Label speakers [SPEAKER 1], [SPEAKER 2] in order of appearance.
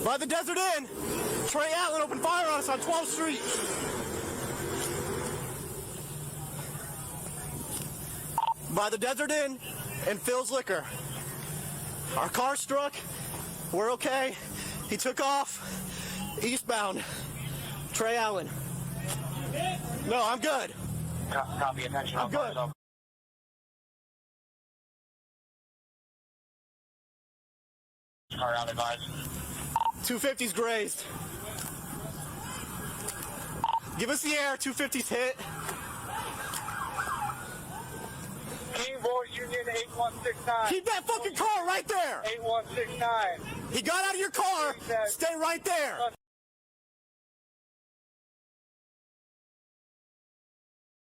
[SPEAKER 1] By the Desert Inn, Trey Allen opened fire on us on 12th Street. By the Desert Inn and Phil's Liquor. Our car struck. We're okay. He took off eastbound. Trey Allen. No, I'm good.
[SPEAKER 2] Copy, attention.
[SPEAKER 1] I'm good.
[SPEAKER 2] Car out advised.
[SPEAKER 1] 250's grazed. Give us the air. 250's hit.
[SPEAKER 2] King Boys Union 8169.
[SPEAKER 1] Keep that fucking car right there.
[SPEAKER 2] 8169.
[SPEAKER 1] He got out of your car. Stay right there.